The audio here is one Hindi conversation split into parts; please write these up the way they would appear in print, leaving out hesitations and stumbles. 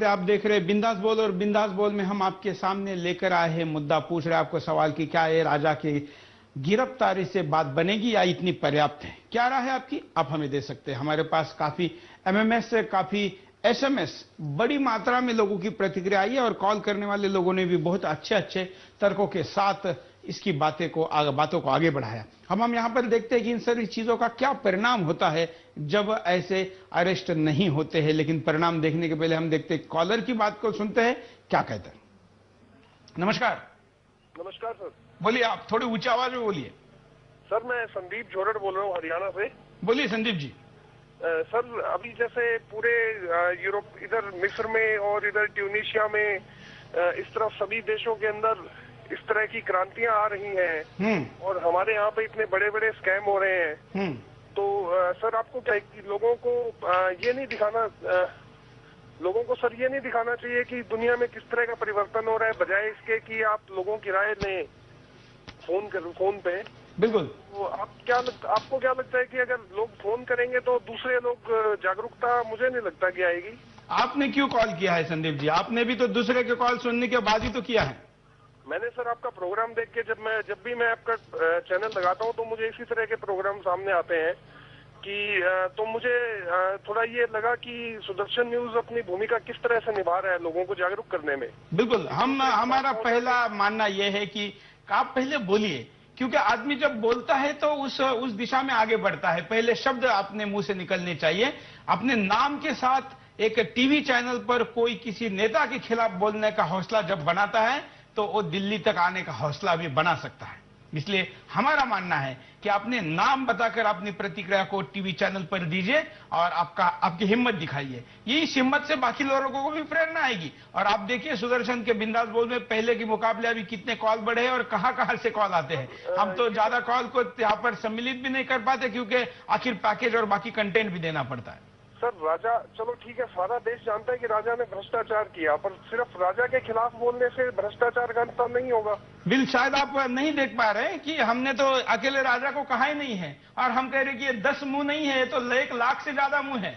आप देख रहे हैं बिंदास बोल, और बिंदास बोल में हम आपके सामने लेकर आए हैं मुद्दा, पूछ रहे हैं आपको सवाल कि क्या ये राजा की गिरफ्तारी से बात बनेगी या इतनी पर्याप्त है? क्या राय है आपकी? आप हमें दे सकते हैं। हमारे पास काफी एमएमएस से काफी एसएमएस बड़ी मात्रा में लोगों की प्रतिक्रिया आई है, और कॉल करने वाले लोगों ने भी बहुत अच्छे अच्छे तर्कों के साथ इसकी बातों को आगे बढ़ाया। हम यहाँ पर देखते हैं कि इन सारी चीजों का क्या परिणाम होता है जब ऐसे अरेस्ट नहीं होते हैं। लेकिन परिणाम देखने के पहले हम देखते हैं, कॉलर की बात को सुनते हैं, क्या कहते हैं। नमस्कार। नमस्कार सर। बोलिए, आप थोड़ी ऊंची आवाज में बोलिए। सर मैं संदीप झोरड़ बोल रहा हूँ हरियाणा से। बोलिए संदीप जी। सर अभी जैसे पूरे यूरोप, इधर मिस्र में और इधर ट्यूनीशिया में, इस तरह सभी देशों के अंदर इस तरह की क्रांतियां आ रही हैं और हमारे यहाँ पे इतने बड़े बड़े स्कैम हो रहे हैं। तो सर आपको क्या लोगों को ये नहीं दिखाना, लोगों को सर ये नहीं दिखाना चाहिए कि दुनिया में किस तरह का परिवर्तन हो रहा है, बजाय इसके कि आप लोगों की राय लें फोन पे। बिल्कुल। तो आपको क्या लगता है कि अगर लोग फोन करेंगे तो दूसरे लोग जागरूकता मुझे नहीं लगता कि आएगी। आपने क्यों कॉल किया है संदीप जी? आपने भी तो दूसरे के कॉल सुनने के बाद ही तो किया है। मैंने सर आपका प्रोग्राम देख के जब भी मैं आपका चैनल लगाता हूं तो मुझे इसी तरह के प्रोग्राम सामने आते हैं कि तो मुझे थोड़ा ये लगा कि सुदर्शन न्यूज अपनी भूमिका किस तरह से निभा रहा है लोगों को जागरूक करने में। बिल्कुल। हमारा पहला मानना यह है कि आप पहले बोलिए, क्योंकि आदमी जब बोलता है तो उस दिशा में आगे बढ़ता है। पहले शब्द अपने मुंह से निकलने चाहिए। अपने नाम के साथ एक टीवी चैनल पर कोई किसी नेता के खिलाफ बोलने का हौसला जब बनाता है तो वो दिल्ली तक आने का हौसला भी बना सकता है। इसलिए हमारा मानना है कि अपने नाम बताकर अपनी प्रतिक्रिया को टीवी चैनल पर दीजिए और आपकी हिम्मत दिखाइए। ये इस हिम्मत से बाकी लोगों को भी प्रेरणा आएगी। और आप देखिए सुदर्शन के बिंदास बोल में पहले के मुकाबले अभी कितने कॉल बढ़े हैं और कहां से कॉल आते हैं। हम तो ज्यादा कॉल को यहाँ पर सम्मिलित भी नहीं कर पाते, क्योंकि आखिर पैकेज और बाकी कंटेंट भी देना पड़ता है। सर राजा, चलो ठीक है, सारा देश जानता है कि राजा ने भ्रष्टाचार किया, पर सिर्फ राजा के खिलाफ बोलने से भ्रष्टाचार का अंत नहीं होगा। बिल, शायद आप नहीं देख पा रहे हैं कि हमने तो अकेले राजा को कहा ही नहीं है, और हम कह रहे कि ये 10 मुंह नहीं है, तो 1 लाख से ज्यादा मुंह है।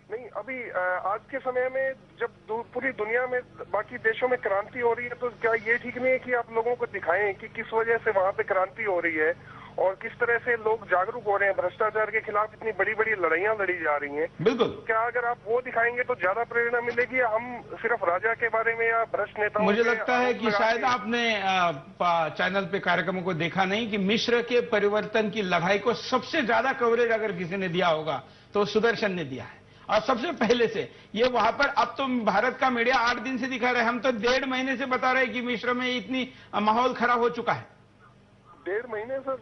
नहीं, अभी आज के समय में जब पूरी दुनिया में बाकी देशों में क्रांति हो रही है, तो क्या ये ठीक नहीं है कि आप लोगों को दिखाएं कि किस वजह से वहां पे क्रांति हो रही है और किस तरह से लोग जागरूक हो रहे हैं, भ्रष्टाचार के खिलाफ इतनी बड़ी बड़ी लड़ाइयां लड़ी जा रही हैं। बिल्कुल। क्या अगर आप वो दिखाएंगे तो ज्यादा प्रेरणा मिलेगी, या हम सिर्फ राजा के बारे में या भ्रष्ट नेताओं? मुझे लगता है कि शायद आपने चैनल पे कार्यक्रमों को देखा नहीं कि मिस्र के परिवर्तन की लड़ाई को सबसे ज्यादा कवरेज अगर किसी ने दिया होगा तो सुदर्शन ने दिया है, और सबसे पहले से। ये वहां पर, अब तो भारत का मीडिया 8 दिन से दिखा रहे हैं, हम तो 1.5 महीने से बता रहे हैं कि मिस्र में इतनी माहौल खराब हो चुका है। 1.5 महीने सर,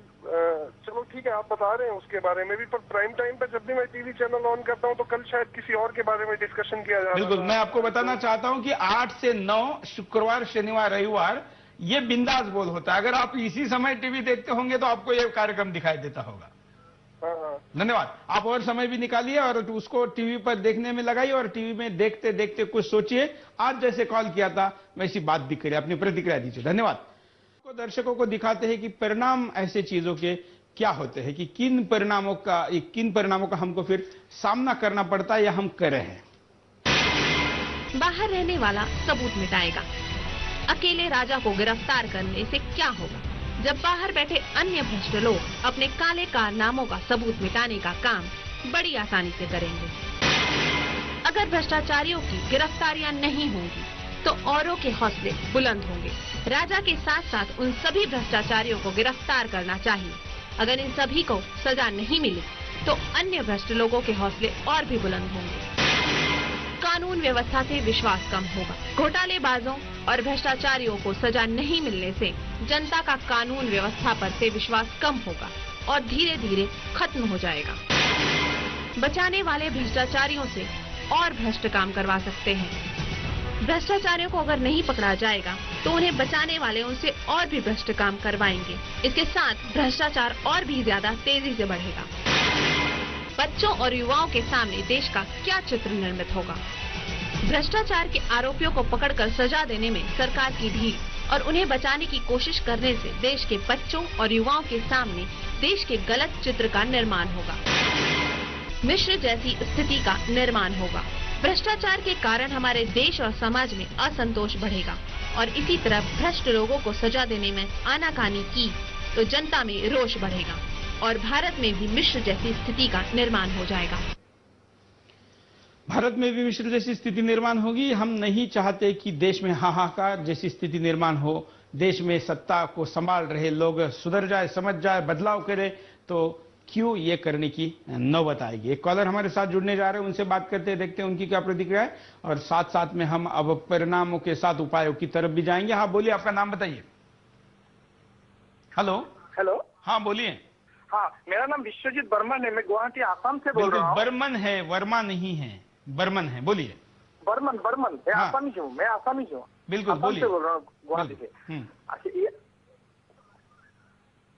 चलो ठीक है, आप बता रहे हैं उसके बारे में भी, पर प्राइम टाइम पे जब भी मैं टीवी चैनल ऑन करता हूं तो कल शायद किसी और के बारे में डिस्कशन किया जा रहा है। बिल्कुल। मैं आपको बताना चाहता हूं कि 8 से 9 शुक्रवार, शनिवार, रविवार ये बिंदास बोल होता है। अगर आप इसी समय टीवी देखते होंगे तो आपको ये कार्यक्रम दिखाई देता होगा। हाँ। धन्यवाद। आप और समय भी निकालिए और उसको टीवी पर देखने में लगाइए, और टीवी में देखते देखते कुछ सोचिए। आज जैसे कॉल किया था वैसी बात भी करिए, अपनी प्रतिक्रिया दीजिए। धन्यवाद। दर्शकों को दिखाते हैं कि परिणाम ऐसे चीजों के क्या होते हैं, कि किन परिणामों का हमको फिर सामना करना पड़ता है या हम कर रहे हैं। बाहर रहने वाला सबूत मिटाएगा। अकेले राजा को गिरफ्तार करने से क्या होगा जब बाहर बैठे अन्य भ्रष्ट लोग अपने काले कारनामों का सबूत मिटाने का काम बड़ी आसानी से करेंगे। अगर भ्रष्टाचारियों की गिरफ्तारियां नहीं होंगी तो औरों के हौसले बुलंद होंगे। राजा के साथ साथ उन सभी भ्रष्टाचारियों को गिरफ्तार करना चाहिए। अगर इन सभी को सजा नहीं मिली तो अन्य भ्रष्ट लोगों के हौसले और भी बुलंद होंगे। कानून व्यवस्था से विश्वास कम होगा। घोटालेबाजों और भ्रष्टाचारियों को सजा नहीं मिलने से जनता का कानून व्यवस्था पर से विश्वास कम होगा और धीरे धीरे खत्म हो जाएगा। बचाने वाले भ्रष्टाचारियों से और भ्रष्ट काम करवा सकते हैं। भ्रष्टाचारियों को अगर नहीं पकड़ा जाएगा तो उन्हें बचाने वाले उनसे और भी भ्रष्ट काम करवाएंगे। इसके साथ भ्रष्टाचार और भी ज्यादा तेजी से बढ़ेगा। बच्चों और युवाओं के सामने देश का क्या चित्र निर्मित होगा? भ्रष्टाचार के आरोपियों को पकड़कर सजा देने में सरकार की ढील और उन्हें बचाने की कोशिश करने से देश के बच्चों और युवाओं के सामने देश के गलत चित्र का निर्माण होगा। मिस्र जैसी स्थिति का निर्माण होगा। भ्रष्टाचार के कारण हमारे देश और समाज में असंतोष बढ़ेगा और इसी तरह भ्रष्ट लोगों को सजा देने में आनाकानी की तो जनता में रोष बढ़ेगा और भारत में भी मिस्र जैसी स्थिति का निर्माण हो जाएगा। भारत में भी मिस्र जैसी स्थिति निर्माण होगी। हम नहीं चाहते कि देश में हाहाकार जैसी स्थिति निर्माण हो। देश में सत्ता को संभाल रहे लोग सुधर जाए, समझ जाए, बदलाव करे तो क्यों ये करने की नौबत आएगी। एक कॉलर हमारे साथ जुड़ने जा रहे हैं, उनसे बात करते हैं, देखते हैं उनकी क्या प्रतिक्रिया है और साथ साथ में हम अब परिणामों के साथ उपायों की तरफ भी जाएंगे। हाँ बोलिए, आपका नाम बताइए। हेलो हेलो, हाँ बोलिए। हाँ, मेरा नाम विश्वजीत बर्मन है, मैं गुवाहाटी आसाम से बोल रहा हूँ। बर्मन है, वर्मा नहीं है, बर्मन है, बोलिए। बर्मन बर्मन मैं हाँ। आसामी हूँ, मैं आसामी हूँ। बिल्कुल बोलिए। बोल रहा हूँ गुवाहाटी से। अच्छा, ये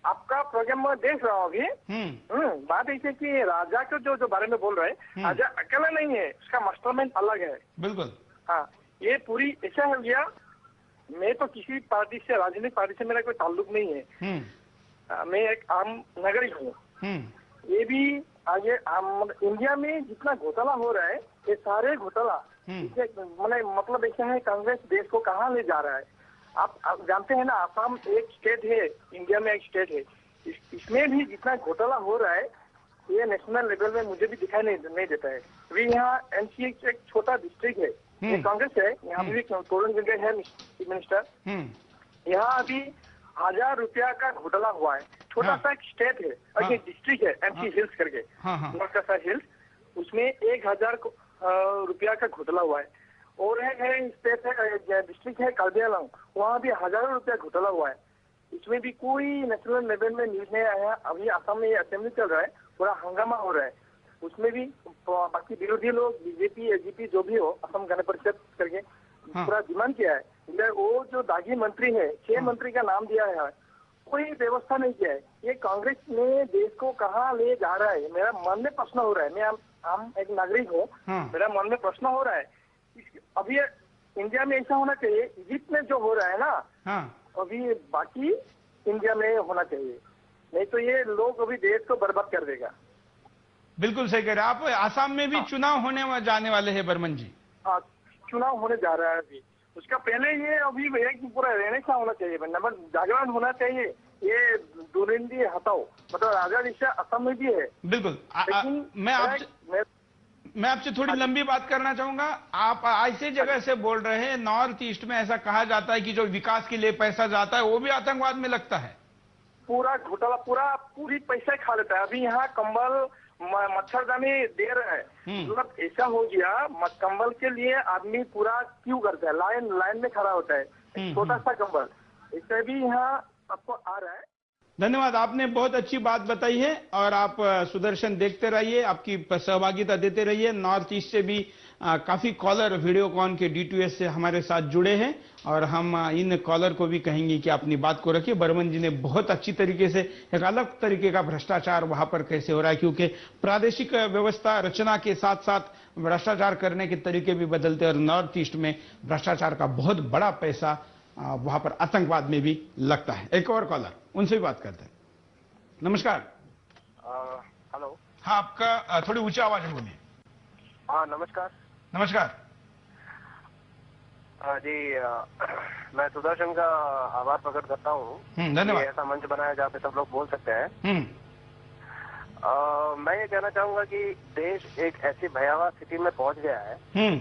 आपका प्रोग्राम में देख रहा हूँ अभी। बात ऐसे कि राजा के जो बारे में बोल रहे हैं, राजा अकेला नहीं है, उसका मास्टरमाइंड अलग है। बिल्कुल। हाँ, ये पूरी ऐसा हो गया। मैं तो किसी पार्टी से, राजनीतिक पार्टी से मेरा कोई ताल्लुक नहीं है। मैं एक आम नागरिक हूँ। ये भी आगे इंडिया में जितना घोटाला हो रहा है, ये सारे घोटाला मतलब ऐसा है, कांग्रेस देश को कहाँ ले जा रहा है। आप जानते हैं ना, आसाम एक स्टेट है, इंडिया में एक स्टेट है। इसमें भी जितना घोटाला हो रहा है, ये नेशनल लेवल में मुझे भी दिखाई नहीं देता है। अभी यहाँ एनसीए एक छोटा डिस्ट्रिक्ट है, ये कांग्रेस है, यहाँ भी कोरोन जगह है मिनिस्टर। यहाँ अभी 1000 रुपया का घोटाला हुआ है। छोटा सा एक स्टेट है और ये डिस्ट्रिक्ट है, एमसी हिल्स करके, नॉर्थ का हिल्स, उसमें 1000 रुपया का घोटाला हुआ है। और है स्टेट है, डिस्ट्रिक्ट है कार्बी-आंगलॉन्ग, वहाँ भी हजारों रुपया घोटाला हुआ है। इसमें भी कोई नेशनल लेवल में न्यूज नहीं आया। अभी असम में असेंबली चल रहा है, पूरा हंगामा हो रहा है। उसमें भी बाकी विरोधी लोग, बीजेपी एजीपी जो भी हो, असम गण परिषद करके पूरा डिमांड किया है। वो जो दागी मंत्री है, 6 मंत्री का नाम दिया है, कोई व्यवस्था नहीं किया है। ये कांग्रेस ने देश को कहाँ ले जा रहा है, मेरा मन में प्रश्न हो रहा है। मैं आम एक नागरिक हूँ, मेरा मन में प्रश्न हो रहा है। अभी इंडिया में ऐसा होना चाहिए, इजिप्ट में जो हो रहा है ना, अभी बाकी इंडिया में होना चाहिए, नहीं तो ये लोग अभी देश को बर्बाद कर देगा। बिल्कुल सही कह रहे हैं आप। आसाम में भी चुनाव होने जाने वाले हैं बर्मन जी। हाँ, चुनाव होने जा रहा है अभी। उसका पहले ये अभी पूरा रेनेसा होना चाहिए, नंबर जागरण होना चाहिए। ये दुरिंदी हटाओ, मतलब राजा दिशा असम में भी है। बिल्कुल। मैं आपसे थोड़ी लंबी बात करना चाहूंगा। आप ऐसी जगह से बोल रहे हैं, नॉर्थ ईस्ट में ऐसा कहा जाता है कि जो विकास के लिए पैसा जाता है वो भी आतंकवाद में लगता है। पूरा घोटाला पूरी पैसा खा लेता है। अभी यहाँ कंबल मच्छरदानी दे रहा है, मतलब ऐसा हो गया, कंबल के लिए आदमी पूरा क्यों करता है, लाइन में खड़ा होता है। छोटा सा कंबल इससे भी यहाँ आपको आ रहा है। धन्यवाद, आपने बहुत अच्छी बात बताई है और आप सुदर्शन देखते रहिए, आपकी सहभागिता देते रहिए। नॉर्थ ईस्ट से भी काफी कॉलर वीडियोकॉन के D2S से हमारे साथ जुड़े हैं और हम इन कॉलर को भी कहेंगे कि अपनी बात को रखिए। बर्मन जी ने बहुत अच्छी तरीके से एक अलग तरीके का भ्रष्टाचार वहां पर कैसे हो रहा है, क्योंकि प्रादेशिक व्यवस्था रचना के साथ साथ भ्रष्टाचार करने के तरीके भी बदलते हैं और नॉर्थ ईस्ट में भ्रष्टाचार का बहुत बड़ा पैसा वहां पर आतंकवाद में भी लगता है। एक और कॉलर, उनसे भी बात करते हैं। नमस्कार। हेलो। हाँ, आपका थोड़ी ऊंची आवाज में बोलिए। हाँ, नमस्कार। नमस्कार जी, मैं सुदर्शन का आभार प्रकट करता हूँ। धन्यवाद। ऐसा मंच बनाया जहाँ पे सब लोग बोल सकते हैं। मैं ये कहना चाहूंगा कि देश एक ऐसी भयावह स्थिति में पहुंच गया है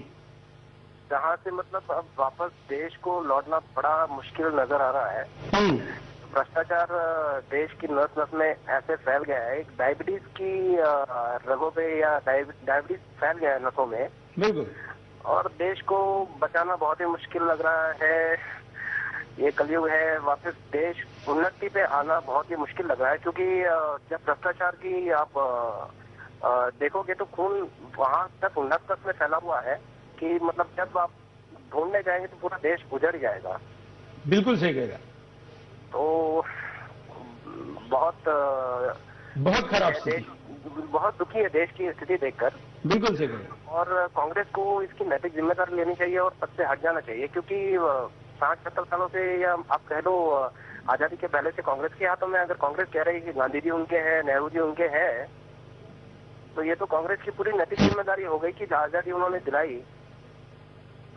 जहाँ से मतलब अब वापस देश को लौटना बड़ा मुश्किल नजर आ रहा है। भ्रष्टाचार देश की नस नस में ऐसे फैल गया है, एक डायबिटीज की रगों पे या डायबिटीज फैल गया है नसों में। बिल्कुल। और देश को बचाना बहुत ही मुश्किल लग रहा है। ये कलयुग है, वापस देश उन्नति पे आना बहुत ही मुश्किल लग रहा है, क्योंकि जब भ्रष्टाचार की आप देखोगे तो खून वहां तक उन्नत तक में फैला हुआ है कि मतलब जब आप ढूंढने जाएंगे तो पूरा देश उजड़ जाएगा। बिल्कुल सही कह रहा। तो बहुत खराब स्थिति, बहुत दुखी है देश की स्थिति देखकर। बिल्कुल सही कह रहा। और कांग्रेस को इसकी नैतिक जिम्मेदारी लेनी चाहिए और पद से हट जाना चाहिए, क्योंकि 60-70 सालों से या आप कह लो आजादी के पहले से कांग्रेस के हाथों में, अगर कांग्रेस कह रही है कि गांधी जी उनके हैं, नेहरू जी उनके हैं, तो ये तो कांग्रेस की पूरी नैतिक जिम्मेदारी हो गई कि आजादी उन्होंने दिलाई।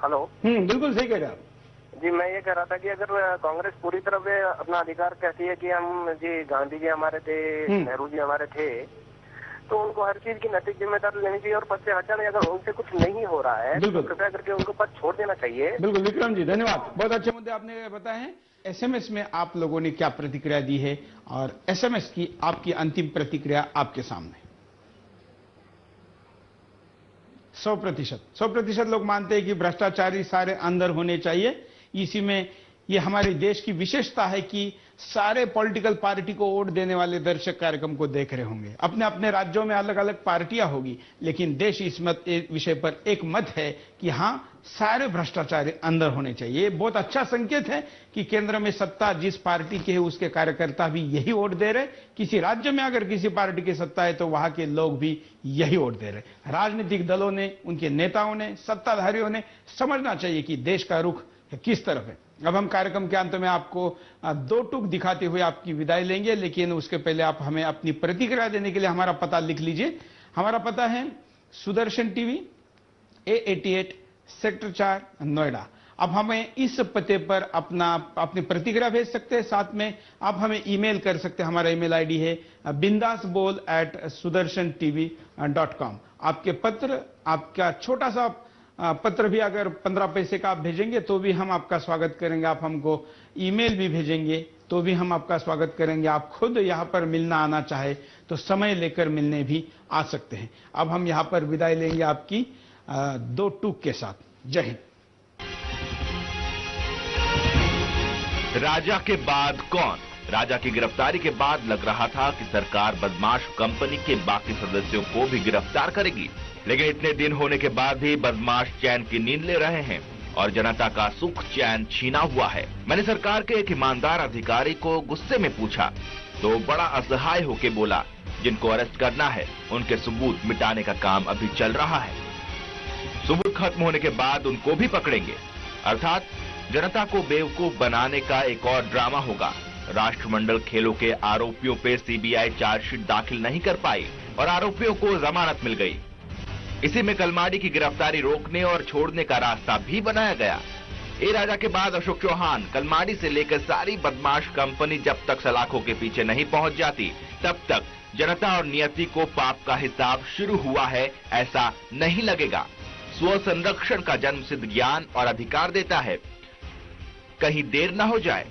हेलो। बिल्कुल सही कह रहे आप जी। मैं ये कह रहा था कि अगर कांग्रेस पूरी तरह से अपना अधिकार कहती है कि हम जी गांधी जी हमारे थे, नेहरू जी हमारे थे, तो उनको हर चीज की नैतिक जिम्मेदारी लेनी चाहिए और पद से हटाने, अगर उनसे कुछ नहीं हो रहा है तो कृपया करके उनको पद छोड़ देना चाहिए। बिल्कुल विक्रम जी, धन्यवाद, बहुत अच्छे मुद्दे आपने बताए हैं। एसएमएस में आप लोगों ने क्या प्रतिक्रिया दी है और एसएमएस की आपकी अंतिम प्रतिक्रिया आपके सामने। 100% लोग मानते हैं कि भ्रष्टाचारी सारे अंदर होने चाहिए। इसी में ये हमारे देश की विशेषता है कि सारे पॉलिटिकल पार्टी को वोट देने वाले दर्शक कार्यक्रम को देख रहे होंगे। अपने अपने राज्यों में अलग अलग पार्टियां होगी, लेकिन देश इस विषय पर एक मत है कि हां, सारे भ्रष्टाचारी अंदर होने चाहिए। ये बहुत अच्छा संकेत है कि केंद्र में सत्ता जिस पार्टी की है उसके कार्यकर्ता भी यही वोट दे रहे। किसी राज्य में अगर किसी पार्टी की सत्ता है तो वहां के लोग भी यही वोट दे रहे। राजनीतिक दलों ने, उनके नेताओं ने, सत्ताधारियों ने समझना चाहिए कि देश का रुख किस तरफ है। अब हम कार्यक्रम के अंत में आपको 2 टूक दिखाते हुए आपकी विदाई लेंगे, लेकिन उसके पहले आप हमें अपनी प्रतिक्रिया देने के लिए हमारा पता लिख लीजिए। हमारा पता है Sudarshan TV, A88 sector 4 Noida. अब हमें इस पते पर अपनी प्रतिक्रिया भेज सकते हैं, साथ में आप हमें ईमेल कर सकते हैं। हमारा ईमेल आईडी है bindasbol@sudarshan.tv.com। आपके पत्र, आपका छोटा सा पत्र भी अगर 15 पैसे का आप भेजेंगे तो भी हम आपका स्वागत करेंगे। आप हमको ईमेल भी भेजेंगे तो भी हम आपका स्वागत करेंगे। आप खुद यहाँ पर मिलना आना चाहे तो समय लेकर मिलने भी आ सकते हैं। अब हम यहाँ पर विदाई लेंगे आपकी 2 टूक के साथ। जय हिंद। राजा के बाद कौन? राजा की गिरफ्तारी के बाद लग रहा था कि सरकार बदमाश कंपनी के बाकी सदस्यों को भी गिरफ्तार करेगी, लेकिन इतने दिन होने के बाद भी बदमाश चैन की नींद ले रहे हैं और जनता का सुख चैन छीना हुआ है। मैंने सरकार के एक ईमानदार अधिकारी को गुस्से में पूछा तो बड़ा असहाय होकर बोला, जिनको अरेस्ट करना है उनके सबूत मिटाने का काम अभी चल रहा है। सबूत खत्म होने के बाद उनको भी पकड़ेंगे। अर्थात जनता को बेवकूफ बनाने का एक और ड्रामा होगा। राष्ट्रमंडल खेलों के आरोपियों पे सीबीआई चार्जशीट दाखिल नहीं कर पाई और आरोपियों को जमानत मिल गई। इसी में कलमाडी की गिरफ्तारी रोकने और छोड़ने का रास्ता भी बनाया गया। ए राजा के बाद अशोक चौहान, कलमाडी से लेकर सारी बदमाश कंपनी जब तक सलाखों के पीछे नहीं पहुंच जाती, तब तक जनता और नियति को पाप का हिसाब शुरू हुआ है ऐसा नहीं लगेगा। स्व संरक्षण का जन्म सिद्ध ज्ञान और अधिकार देता है, कहीं देर न हो जाए।